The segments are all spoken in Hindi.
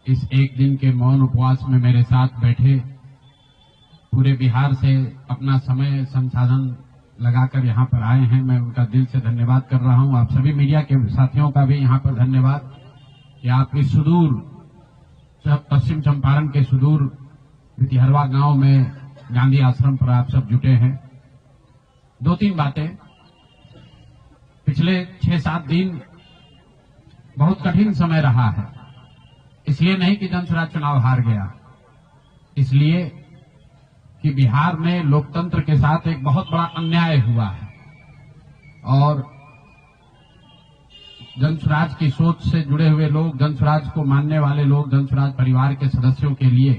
इस एक दिन के मौन उपवास में मेरे साथ बैठे, पूरे बिहार से अपना समय संसाधन लगाकर यहाँ पर आए हैं। मैं उनका दिल से धन्यवाद कर रहा हूँ। आप सभी मीडिया के साथियों का भी यहाँ पर धन्यवाद कि आप इस सुदूर पश्चिम चंपारण के सुदूर भितिहरवा गांव में गांधी आश्रम पर आप सब जुटे हैं। 2-3 बातें। पिछले 6-7 दिन बहुत कठिन समय रहा है। इसलिए नहीं कि जनसुराज चुनाव हार गया, इसलिए कि बिहार में लोकतंत्र के साथ एक बहुत बड़ा अन्याय हुआ है और जनसुराज की सोच से जुड़े हुए लोग, जनसुराज को मानने वाले लोग, जनसुराज परिवार के सदस्यों के लिए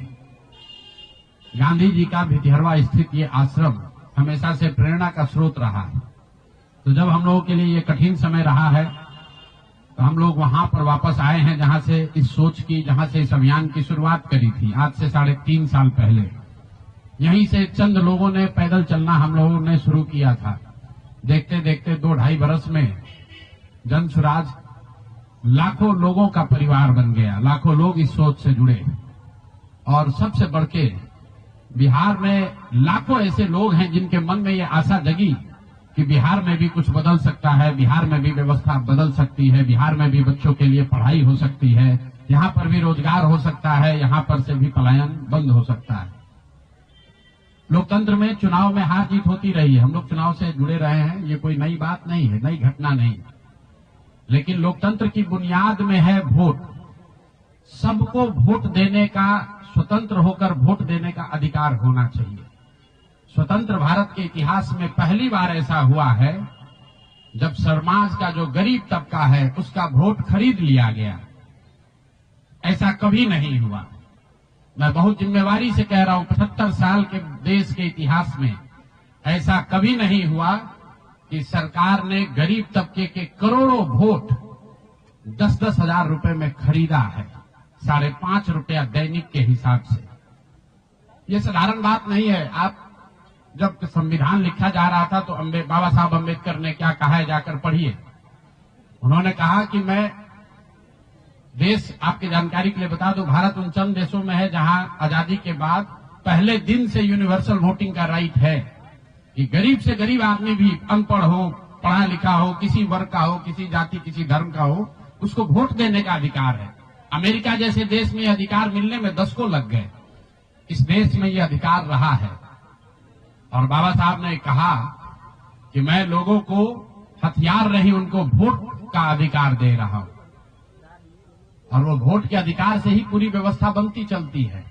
गांधी जी का भितिहरवा स्थित ये आश्रम हमेशा से प्रेरणा का स्रोत रहा है। तो जब हम लोगों के लिए ये कठिन समय रहा है तो हम लोग वहां पर वापस आए हैं जहां से इस सोच की, जहां से इस अभियान की शुरुआत करी थी आज से 3.5 साल पहले। यहीं से चंद लोगों ने पैदल चलना हम लोगों ने शुरू किया था। देखते देखते 2-2.5 बरस में जनसुराज लाखों लोगों का परिवार बन गया। लाखों लोग इस सोच से जुड़े और सबसे बढ़ के बिहार में लाखों ऐसे लोग हैं जिनके मन में ये आशा जगी कि बिहार में भी कुछ बदल सकता है, बिहार में भी व्यवस्था बदल सकती है, बिहार में भी बच्चों के लिए पढ़ाई हो सकती है, यहाँ पर भी रोजगार हो सकता है, यहाँ पर से भी पलायन बंद हो सकता है। लोकतंत्र में चुनाव में हार जीत होती रही है। हम लोग चुनाव से जुड़े रहे हैं, ये कोई नई बात नहीं है, नई घटना नहीं। लेकिन लोकतंत्र की बुनियाद में है वोट। सबको वोट देने का, स्वतंत्र होकर वोट देने का अधिकार होना चाहिए। स्वतंत्र भारत के इतिहास में पहली बार ऐसा हुआ है जब समाज का जो गरीब तबका है उसका वोट खरीद लिया गया। ऐसा कभी नहीं हुआ। मैं बहुत जिम्मेवारी से कह रहा हूं, 75 साल के देश के इतिहास में ऐसा कभी नहीं हुआ कि सरकार ने गरीब तबके के करोड़ों वोट 10-10 हजार रुपए में खरीदा है, 5.5 रुपया दैनिक के हिसाब से। ये साधारण बात नहीं है। आप जब संविधान लिखा जा रहा था तो बाबा साहब अम्बेडकर ने क्या कहा है, जाकर पढ़िए। उन्होंने कहा कि मैं देश, आपकी जानकारी के लिए बता दूं, भारत उन चंद देशों में है जहां आजादी के बाद पहले दिन से यूनिवर्सल वोटिंग का राइट है कि गरीब से गरीब आदमी भी, अनपढ़ हो, पढ़ा लिखा हो, किसी वर्ग का हो, किसी जाति, किसी धर्म का हो, उसको वोट देने का अधिकार है। अमेरिका जैसे देश में यह अधिकार मिलने में 10 को लग गए। इस देश में यह अधिकार रहा है और बाबा साहब ने कहा कि मैं लोगों को हथियार नहीं, उनको वोट का अधिकार दे रहा हूं और वो वोट के अधिकार से ही पूरी व्यवस्था बनती चलती है।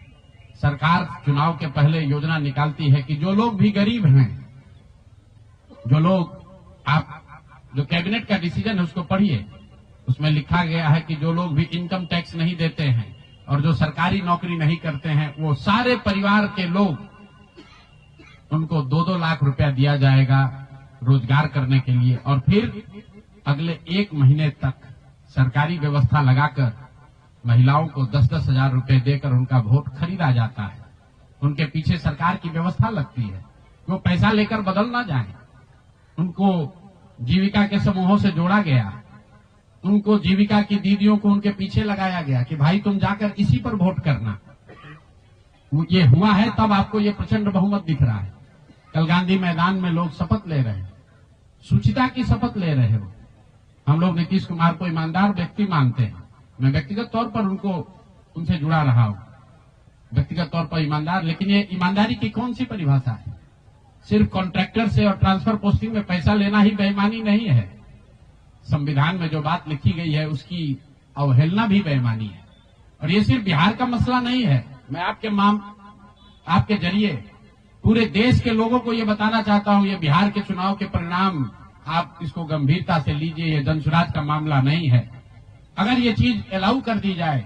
सरकार चुनाव के पहले योजना निकालती है कि जो लोग भी गरीब हैं, जो लोग, आप जो कैबिनेट का डिसीजन है उसको पढ़िए, उसमें लिखा गया है कि जो लोग भी इनकम टैक्स नहीं देते हैं और जो सरकारी नौकरी नहीं करते हैं, वो सारे परिवार के लोग, उनको 2-2 लाख रुपया दिया जाएगा रोजगार करने के लिए और फिर अगले 1 महीने तक सरकारी व्यवस्था लगाकर महिलाओं को 10-10 हजार रुपए देकर उनका वोट खरीदा जाता है। उनके पीछे सरकार की व्यवस्था लगती है, वो पैसा लेकर बदल ना जाए। उनको जीविका के समूहों से जोड़ा गया, उनको जीविका की दीदियों को उनके पीछे लगाया गया कि भाई तुम जाकर इसी पर वोट करना। ये हुआ है तब आपको ये प्रचंड बहुमत दिख रहा है। कल गांधी मैदान में लोग शपथ ले रहे हैं, शुचिता की शपथ ले रहे हो। हम लोग नीतीश कुमार को ईमानदार व्यक्ति मानते हैं। मैं व्यक्तिगत तौर पर उनसे जुड़ा रहा हूं, व्यक्तिगत तौर पर ईमानदार। लेकिन ये ईमानदारी की कौन सी परिभाषा है? सिर्फ कॉन्ट्रैक्टर से और ट्रांसफर पोस्टिंग में पैसा लेना ही बेईमानी नहीं है। संविधान में जो बात लिखी गई है उसकी अवहेलना भी बेईमानी है। और ये सिर्फ बिहार का मसला नहीं है। मैं आपके जरिए पूरे देश के लोगों को ये बताना चाहता हूं, ये बिहार के चुनाव के परिणाम, आप इसको गंभीरता से लीजिए। ये जनसुराज का मामला नहीं है। अगर ये चीज अलाउ कर दी जाए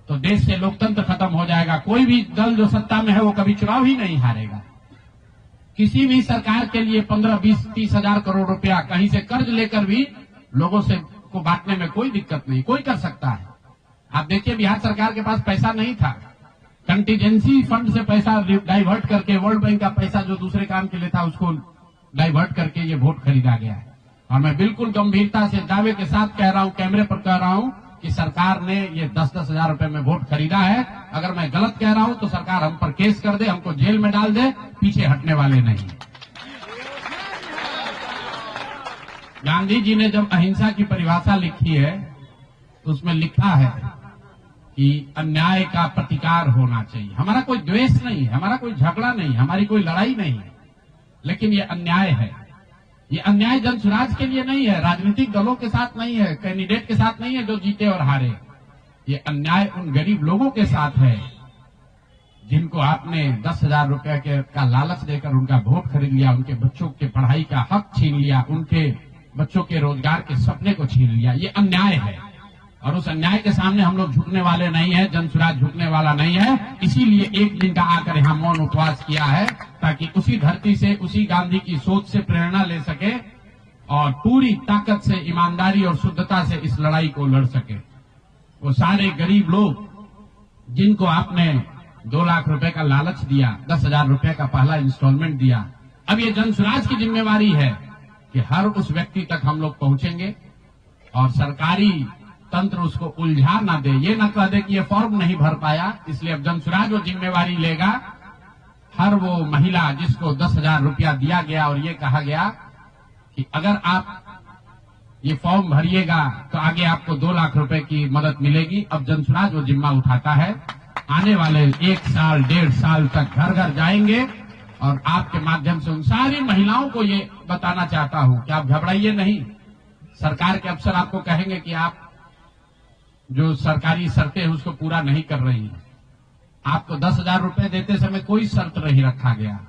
तो देश से लोकतंत्र खत्म हो जाएगा। कोई भी दल जो सत्ता में है वो कभी चुनाव ही नहीं हारेगा। किसी भी सरकार के लिए 15, 20, 30 हजार करोड़ रुपया कहीं से कर्ज लेकर भी लोगों से को बांटने में कोई दिक्कत नहीं, कोई कर सकता है। आप देखिए बिहार सरकार के पास पैसा नहीं था, कंटीजेंसी फंड से पैसा डाइवर्ट करके, वर्ल्ड बैंक का पैसा जो दूसरे काम के लिए था उसको डाइवर्ट करके ये वोट खरीदा गया है। और मैं बिल्कुल गंभीरता से दावे के साथ कह रहा हूं, कैमरे पर कह रहा हूं कि सरकार ने ये 10-10 हजार रुपए में वोट खरीदा है। अगर मैं गलत कह रहा हूं तो सरकार हम पर केस कर दे, हमको जेल में डाल दे, पीछे हटने वाले नहीं। गांधी जी ने जब अहिंसा की परिभाषा लिखी है तो उसमें लिखा है कि अन्याय का प्रतिकार होना चाहिए। हमारा कोई द्वेष नहीं है, हमारा कोई झगड़ा नहीं, हमारी कोई लड़ाई नहीं है, लेकिन ये अन्याय है। ये अन्याय जनसुराज के लिए नहीं है, राजनीतिक दलों के साथ नहीं है, कैंडिडेट के साथ नहीं है जो जीते और हारे। ये अन्याय उन गरीब लोगों के साथ है जिनको आपने 10,000 रुपए का लालच देकर उनका वोट खरीद लिया, उनके बच्चों के पढ़ाई का हक छीन लिया, उनके बच्चों के रोजगार के सपने को छीन लिया। ये अन्याय है और उस अन्याय के सामने हम लोग झुकने वाले नहीं है, जनसुराज झुकने वाला नहीं है। इसीलिए एक दिन का आकर यहाँ मौन उपवास किया है ताकि उसी धरती से, उसी गांधी की सोच से प्रेरणा ले सके और पूरी ताकत से, ईमानदारी और शुद्धता से इस लड़ाई को लड़ सके। वो सारे गरीब लोग जिनको आपने 2 लाख रुपए का लालच दिया, 10,000 रुपए का पहला इंस्टॉलमेंट दिया, अब ये जनसुराज की जिम्मेवारी है कि हर उस व्यक्ति तक हम लोग पहुंचेंगे और सरकारी तंत्र उसको उलझा ना दे, ये ना कह दे कि ये फॉर्म नहीं भर पाया। इसलिए अब जनसुराज वो जिम्मेवारी लेगा। हर वो महिला जिसको 10,000 रुपया दिया गया और ये कहा गया कि अगर आप ये फॉर्म भरिएगा तो आगे आपको 2 लाख रुपए की मदद मिलेगी, अब जनसुराज वो जिम्मा उठाता है। आने वाले 1 साल 1.5 साल तक घर घर जाएंगे और आपके माध्यम से उन सारी महिलाओं को ये बताना चाहता हूं कि आप घबराइए नहीं। सरकार के अफसर आपको कहेंगे कि आप जो सरकारी शर्तें हैं उसको पूरा नहीं कर रही है। आपको 10,000 रुपए देते समय कोई शर्त नहीं रखा गया,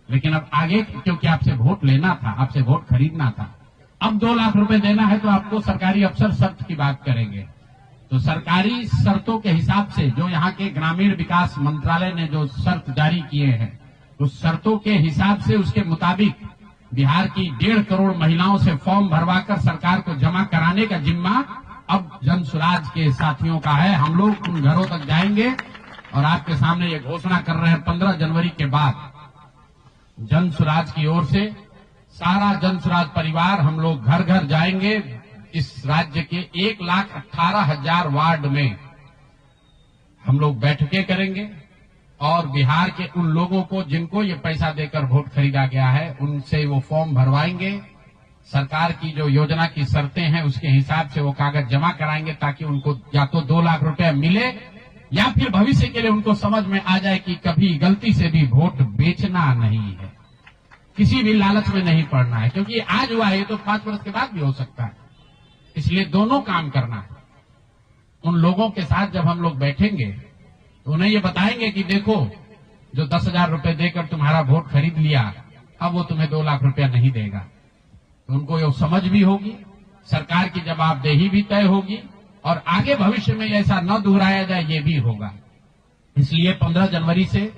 लेकिन अब आगे क्योंकि आपसे वोट लेना था, आपसे वोट खरीदना था, अब 2 लाख रुपए देना है तो आपको सरकारी अफसर शर्त की बात करेंगे। तो सरकारी शर्तों के हिसाब से जो यहाँ के ग्रामीण विकास मंत्रालय ने जो शर्त जारी किए हैं, उस शर्तों के हिसाब से उसके मुताबिक बिहार की 1.5 करोड़ महिलाओं से फॉर्म भरवाकर सरकार को जमा कराने का जिम्मा अब जनसुराज के साथियों का है। हम लोग उन घरों तक जाएंगे और आपके सामने ये घोषणा कर रहे हैं 15 जनवरी के बाद जनसुराज की ओर से सारा जनसुराज परिवार हम लोग घर घर जाएंगे। इस राज्य के 1,18,000 वार्ड में हम लोग बैठकें करेंगे और बिहार के उन लोगों को जिनको ये पैसा देकर वोट खरीदा गया है उनसे वो फॉर्म भरवाएंगे। सरकार की जो योजना की शर्तें हैं उसके हिसाब से वो कागज जमा कराएंगे ताकि उनको या तो 2 लाख रुपए मिले या फिर भविष्य के लिए उनको समझ में आ जाए कि कभी गलती से भी वोट बेचना नहीं है, किसी भी लालच में नहीं पड़ना है, क्योंकि आज हुआ है तो 5 वर्ष के बाद भी हो सकता है। इसलिए दोनों काम करना है। उन लोगों के साथ जब हम लोग बैठेंगे तो उन्हें ये बताएंगे कि देखो जो 10,000 रुपए देकर तुम्हारा वोट खरीद लिया, अब वो तुम्हें 2 लाख रुपया नहीं देगा। तो उनको ये समझ भी होगी, सरकार की जवाबदेही भी तय होगी और आगे भविष्य में ऐसा न दोहराया जाए ये भी होगा। इसलिए 15 जनवरी से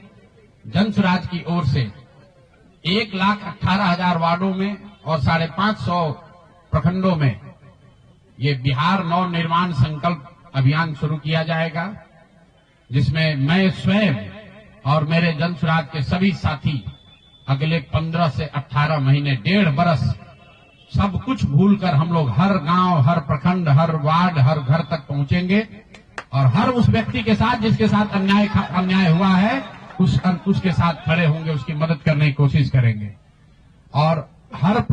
जनसुराज की ओर से 1,18,000 वार्डों में और 550 प्रखंडों में ये बिहार नव निर्माण संकल्प अभियान शुरू किया जाएगा, जिसमें मैं स्वयं और मेरे जनसुराज के सभी साथी अगले 15 से 18 महीने 1.5 बरस सब कुछ भूलकर हम लोग हर गांव, हर प्रखंड, हर वार्ड, हर घर तक पहुंचेंगे और हर उस व्यक्ति के साथ जिसके साथ अन्याय हुआ है उसके साथ खड़े होंगे, उसकी मदद करने की कोशिश करेंगे। और हर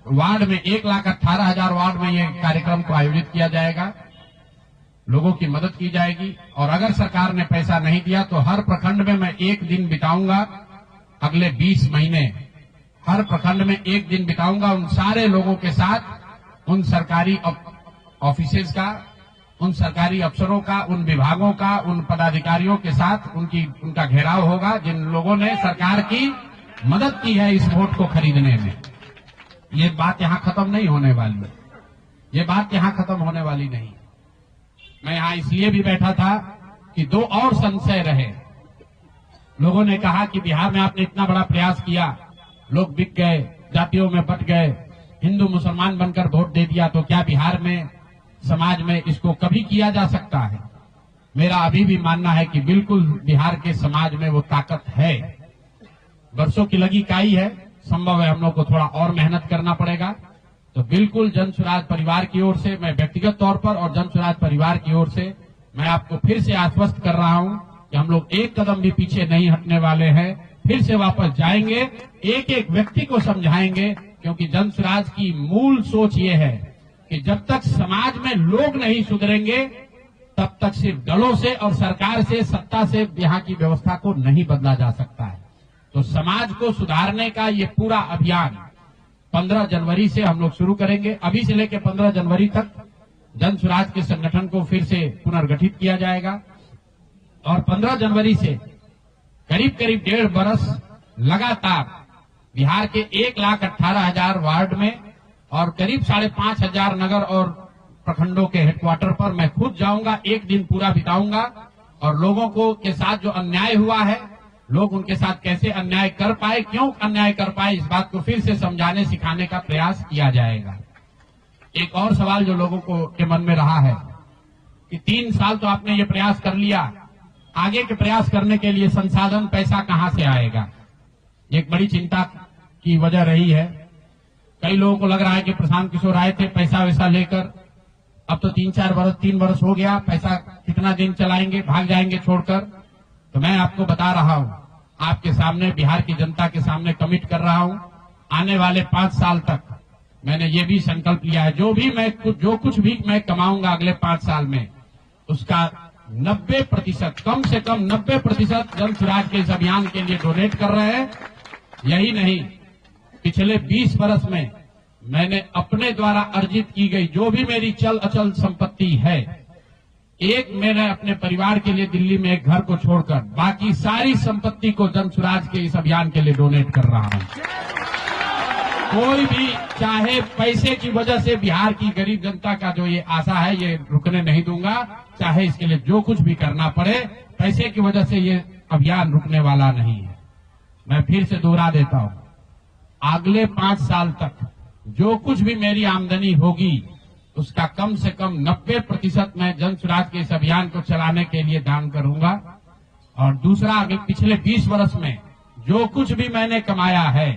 वार्ड में 1,18,000 वार्ड में ये कार्यक्रम को आयोजित किया जाएगा, लोगों की मदद की जाएगी। और अगर सरकार ने पैसा नहीं दिया तो हर प्रखंड में मैं 1 दिन बिताऊंगा, अगले 20 महीने हर प्रखंड में 1 दिन बिताऊंगा उन सारे लोगों के साथ, उन सरकारी ऑफिसेज का, उन सरकारी अफसरों का, उन विभागों का, उन पदाधिकारियों के साथ उनका घेराव होगा जिन लोगों ने सरकार की मदद की है इस वोट को खरीदने में। ये बात यहां खत्म नहीं होने वाली है, ये बात यहां खत्म होने वाली नहीं। मैं यहां इसलिए भी बैठा था कि 2 और संशय रहे। लोगों ने कहा कि बिहार में आपने इतना बड़ा प्रयास किया, लोग बिक गए, जातियों में बट गए, हिंदू मुसलमान बनकर वोट दे दिया, तो क्या बिहार में समाज में इसको कभी किया जा सकता है? मेरा अभी भी मानना है कि बिल्कुल बिहार के समाज में वो ताकत है। वर्षों की लगी काई है, संभव है हम लोग को थोड़ा और मेहनत करना पड़ेगा। तो बिल्कुल जन स्वराज परिवार की ओर से, मैं व्यक्तिगत तौर पर और जन स्वराज परिवार की ओर से मैं आपको फिर से आश्वस्त कर रहा हूं कि हम लोग एक कदम भी पीछे नहीं हटने वाले हैं। फिर से वापस जाएंगे, एक एक व्यक्ति को समझाएंगे, क्योंकि जन स्वराज की मूल सोच ये है कि जब तक समाज में लोग नहीं सुधरेंगे तब तक सिर्फ दलों से और सरकार से, सत्ता से यहाँ की व्यवस्था को नहीं बदला जा सकता है। तो समाज को सुधारने का ये पूरा अभियान 15 जनवरी से हम लोग शुरू करेंगे। अभी से लेकर 15 जनवरी तक जन स्वराज के संगठन को फिर से पुनर्गठित किया जाएगा और 15 जनवरी से करीब करीब 1.5 बरस लगातार बिहार के 1,18,000 वार्ड में और करीब 5,500 नगर और प्रखंडों के हेडक्वार्टर पर मैं खुद जाऊंगा, एक दिन पूरा बिताऊंगा और लोगों को के साथ जो अन्याय हुआ है, लोग उनके साथ कैसे अन्याय कर पाए, क्यों अन्याय कर पाए, इस बात को फिर से समझाने सिखाने का प्रयास किया जाएगा। एक और सवाल जो लोगों को के मन में रहा है कि 3 साल तो आपने ये प्रयास कर लिया, आगे के प्रयास करने के लिए संसाधन, पैसा कहां से आएगा, एक बड़ी चिंता की वजह रही है। कई लोगों को लग रहा है कि प्रशांत किशोर आए थे पैसा वैसा लेकर, अब तो 3 बरस हो गया, पैसा कितना दिन चलाएंगे, भाग जाएंगे छोड़कर। तो मैं आपको बता रहा हूं, आपके सामने, बिहार की जनता के सामने कमिट कर रहा हूं, आने वाले 5 साल तक मैंने ये भी संकल्प लिया है, जो कुछ भी मैं कमाऊंगा अगले 5 साल में, उसका 90%, कम से कम 90% जन स्वराज के इस अभियान के लिए डोनेट कर रहे हैं। यही नहीं, पिछले 20 बरस में मैंने अपने द्वारा अर्जित की गई जो भी मेरी चल अचल संपत्ति है, मैंने अपने परिवार के लिए दिल्ली में एक घर को छोड़कर बाकी सारी संपत्ति को जन स्वराज के इस अभियान के लिए डोनेट कर रहा हूं। कोई भी चाहे पैसे की वजह से बिहार की गरीब जनता का जो ये आशा है, ये रुकने नहीं दूंगा, चाहे इसके लिए जो कुछ भी करना पड़े, पैसे की वजह से ये अभियान रुकने वाला नहीं है। मैं फिर से दोहरा देता हूं, अगले 5 साल तक जो कुछ भी मेरी आमदनी होगी उसका कम से कम 90% मैं जन स्वराज के इस अभियान को चलाने के लिए दान करूंगा। और दूसरा, अगले पिछले 20 वर्ष में जो कुछ भी मैंने कमाया है,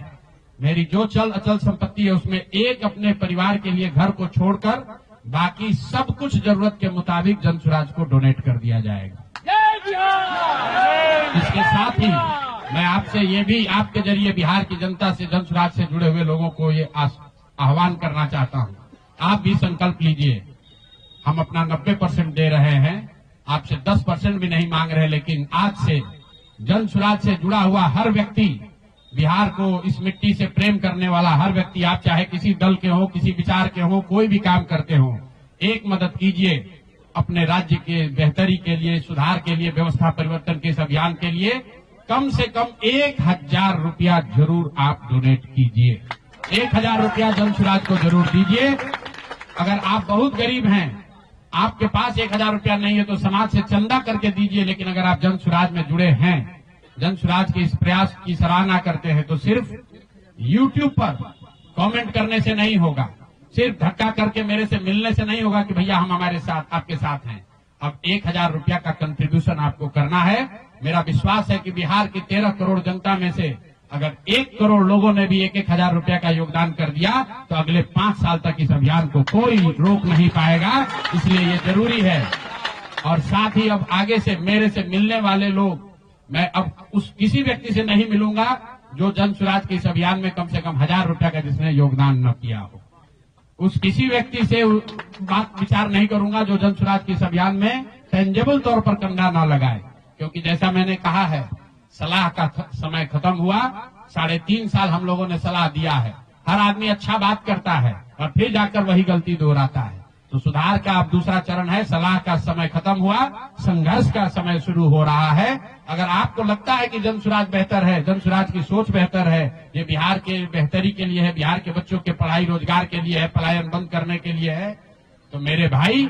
मेरी जो चल अचल संपत्ति है, उसमें एक अपने परिवार के लिए घर को छोड़कर बाकी सब कुछ जरूरत के मुताबिक जन स्वराज को डोनेट कर दिया जाएगा। इसके साथ ही मैं आपसे ये भी, आपके जरिए बिहार की जनता से, जन स्वराज से जुड़े हुए लोगों को ये आह्वान करना चाहता हूं, आप भी संकल्प लीजिए। हम अपना 90% दे रहे हैं, आपसे 10% भी नहीं मांग रहे, लेकिन आज से जन स्वराज से जुड़ा हुआ हर व्यक्ति, बिहार को, इस मिट्टी से प्रेम करने वाला हर व्यक्ति, आप चाहे किसी दल के हो, किसी विचार के हो, कोई भी काम करते हो, एक मदद कीजिए अपने राज्य के बेहतरी के लिए, सुधार के लिए, व्यवस्था परिवर्तन के इस अभियान के लिए। कम से कम 1,000 रुपया जरूर आप डोनेट कीजिए, 1,000 रुपया जन स्वराज को जरूर दीजिए। अगर आप बहुत गरीब हैं, आपके पास 1,000 रुपया नहीं है, तो समाज से चंदा करके दीजिए। लेकिन अगर आप जन स्वराज में जुड़े हैं, जन स्वराज के इस प्रयास की सराहना करते हैं, तो सिर्फ YouTube पर कमेंट करने से नहीं होगा, सिर्फ धक्का करके मेरे से मिलने से नहीं होगा कि भैया हम हमारे साथ, आपके साथ हैं। अब 1,000 रुपया का कंट्रीब्यूशन आपको करना है। मेरा विश्वास है कि बिहार की 13 करोड़ जनता में से अगर 1 करोड़ लोगों ने भी 1,000 रुपया का योगदान कर दिया, तो अगले 5 साल तक इस अभियान को कोई रोक नहीं पाएगा। इसलिए ये जरूरी है। और साथ ही अब आगे से मेरे से मिलने वाले लोग, मैं अब उस किसी व्यक्ति से नहीं मिलूंगा जो जन स्वराज के इस अभियान में कम से कम 1,000 रुपया का जिसने योगदान न किया हो। उस किसी व्यक्ति से बात विचार नहीं करूंगा जो जन स्वराज के इस अभियान में टेंजेबल तौर पर कंधा न लगाए, क्योंकि जैसा मैंने कहा है, सलाह का समय खत्म हुआ। 3.5 साल हम लोगों ने सलाह दिया है। हर आदमी अच्छा बात करता है और फिर जाकर वही गलती दोहराता है। तो सुधार का अब दूसरा चरण है। सलाह का समय खत्म हुआ, संघर्ष का समय शुरू हो रहा है। अगर आपको लगता है कि जन स्वराज बेहतर है, जन स्वराज की सोच बेहतर है, ये बिहार के बेहतरी के लिए है, बिहार के बच्चों के पढ़ाई रोजगार के लिए है, पलायन बंद करने के लिए है, तो मेरे भाई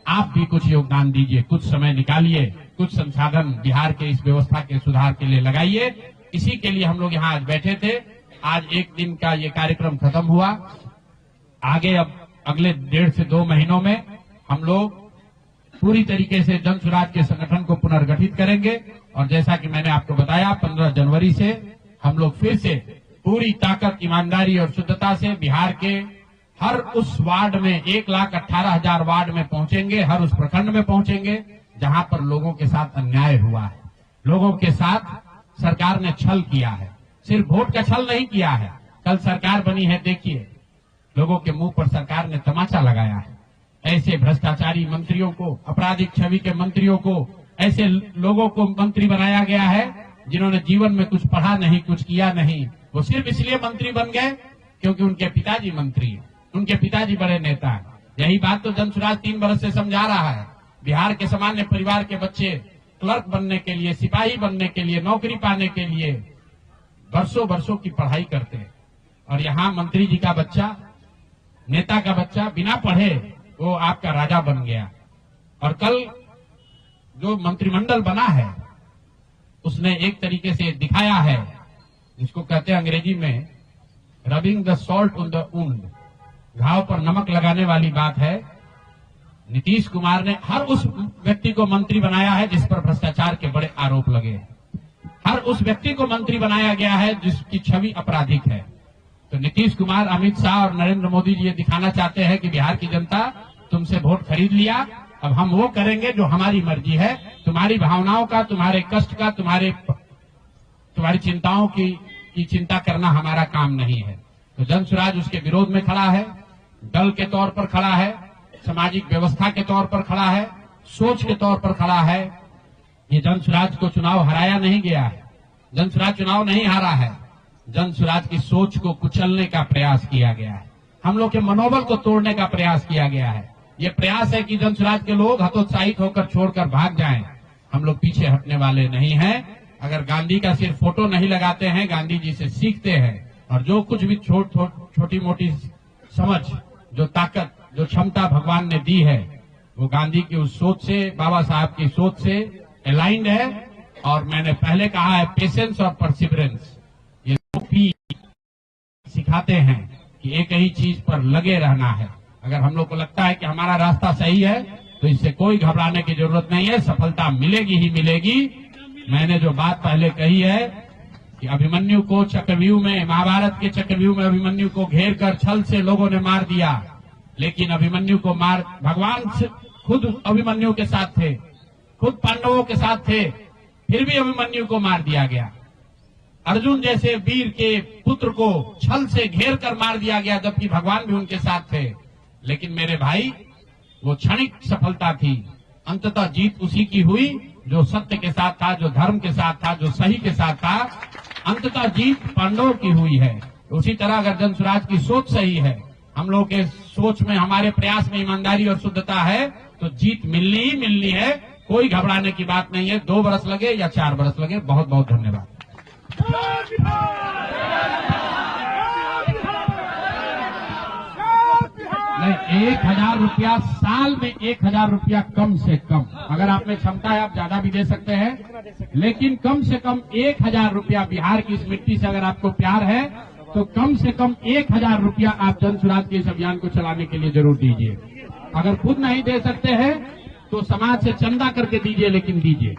आप भी कुछ योगदान दीजिए, कुछ समय निकालिए, कुछ संसाधन बिहार के इस व्यवस्था के सुधार के लिए लगाइए। इसी के लिए हम लोग यहाँ आज बैठे थे। आज 1 दिन का ये कार्यक्रम खत्म हुआ। आगे अब अगले 1.5 से 2 महीनों में हम लोग पूरी तरीके से जन स्वराज के संगठन को पुनर्गठित करेंगे। और जैसा कि मैंने आपको बताया, 15 जनवरी से हम लोग फिर से पूरी ताकत, ईमानदारी और शुद्धता से बिहार के हर उस वार्ड में 1,18,000 वार्ड में पहुंचेंगे, हर उस प्रखंड में पहुंचेंगे जहां पर लोगों के साथ अन्याय हुआ है, लोगों के साथ सरकार ने छल किया है। सिर्फ वोट का छल नहीं किया है, कल सरकार बनी है, देखिए लोगों के मुंह पर सरकार ने तमाचा लगाया है। ऐसे भ्रष्टाचारी मंत्रियों को, आपराधिक छवि के मंत्रियों को, ऐसे लोगों को मंत्री बनाया गया है जिन्होंने जीवन में कुछ पढ़ा नहीं, कुछ किया नहीं। वो सिर्फ इसलिए मंत्री बन गए क्योंकि उनके पिताजी मंत्री हैं, उनके पिताजी बड़े नेता हैं। यही बात तो जनसुराज 3 बरस से समझा रहा है। बिहार के सामान्य परिवार के बच्चे क्लर्क बनने के लिए, सिपाही बनने के लिए, नौकरी पाने के लिए वर्षों वर्षों की पढ़ाई करते हैं, और यहाँ मंत्री जी का बच्चा, नेता का बच्चा बिना पढ़े वो आपका राजा बन गया। और कल जो मंत्रिमंडल बना है उसने एक तरीके से दिखाया है, जिसको कहते हैं अंग्रेजी में rubbing the salt on the wound, घाव पर नमक लगाने वाली बात है। नीतीश कुमार ने हर उस व्यक्ति को मंत्री बनाया है जिस पर भ्रष्टाचार के बड़े आरोप लगे हैं, हर उस व्यक्ति को मंत्री बनाया गया है जिसकी छवि आपराधिक है। तो नीतीश कुमार, अमित शाह और नरेंद्र मोदी जी ये दिखाना चाहते हैं कि बिहार की जनता तुमसे वोट खरीद लिया, अब हम वो करेंगे जो हमारी मर्जी है। तुम्हारी भावनाओं का, तुम्हारे कष्ट का, तुम्हारी चिंताओं की चिंता करना हमारा काम नहीं है। तो जनसुराज उसके विरोध में खड़ा है, दल के तौर पर खड़ा है, सामाजिक व्यवस्था के तौर पर खड़ा है, सोच के तौर पर खड़ा है। ये जनसुराज को चुनाव हराया नहीं गया है, जनसुराज चुनाव नहीं हारा है, जनसुराज की सोच को कुचलने का प्रयास किया गया है, हम लोग के मनोबल को तोड़ने का प्रयास किया गया है। ये प्रयास है कि जनसुराज के लोग हतोत्साहित होकर छोड़कर भाग जाएं। हम लोग पीछे हटने वाले नहीं हैं। अगर गांधी का सिर्फ फोटो नहीं लगाते हैं, गांधी जी से सीखते हैं, और जो कुछ भी छोटी मोटी समझ, जो ताकत, जो क्षमता भगवान ने दी है, वो गांधी की उस सोच से, बाबा साहब की सोच से अलाइंड है। और मैंने पहले कहा है, पेशेंस और परसिवरेंस, ये दो पी सिखाते हैं कि एक ही चीज पर लगे रहना है। अगर हम लोग को लगता है कि हमारा रास्ता सही है तो इससे कोई घबराने की जरूरत नहीं है, सफलता मिलेगी ही मिलेगी। मैंने जो बात पहले कही है कि अभिमन्यु को चक्रव्यूह में, महाभारत के चक्रव्यूह में अभिमन्यु को घेर कर छल से लोगों ने मार दिया, लेकिन अभिमन्यु को भगवान खुद अभिमन्यु के साथ थे, खुद पांडवों के साथ थे, फिर भी अभिमन्यु को मार दिया गया। अर्जुन जैसे वीर के पुत्र को छल से घेर कर मार दिया गया, जबकि भगवान भी उनके साथ थे। लेकिन मेरे भाई, वो क्षणिक सफलता थी, अंततः जीत उसी की हुई जो सत्य के साथ था, जो धर्म के साथ था, जो सही के साथ था। अंततः जीत पांडवों की हुई है। उसी तरह अगर जनसुराज की सोच सही है, हम लोग के सोच में, हमारे प्रयास में ईमानदारी और शुद्धता है, तो जीत मिलनी ही मिलनी है। कोई घबराने की बात नहीं है। 2 बरस लगे या 4 बरस लगे। बहुत बहुत धन्यवाद। नहीं, 1,000 रुपया साल में, 1,000 रुपया कम से कम। अगर आप में क्षमता है आप ज्यादा भी दे सकते हैं, लेकिन कम से कम 1,000 रुपया, बिहार की इस मिट्टी से अगर आपको प्यार है तो कम से कम 1,000 रुपया आप जनसुराज के इस अभियान को चलाने के लिए जरूर दीजिए। अगर खुद नहीं दे सकते हैं तो समाज से चंदा करके दीजिए, लेकिन दीजिए।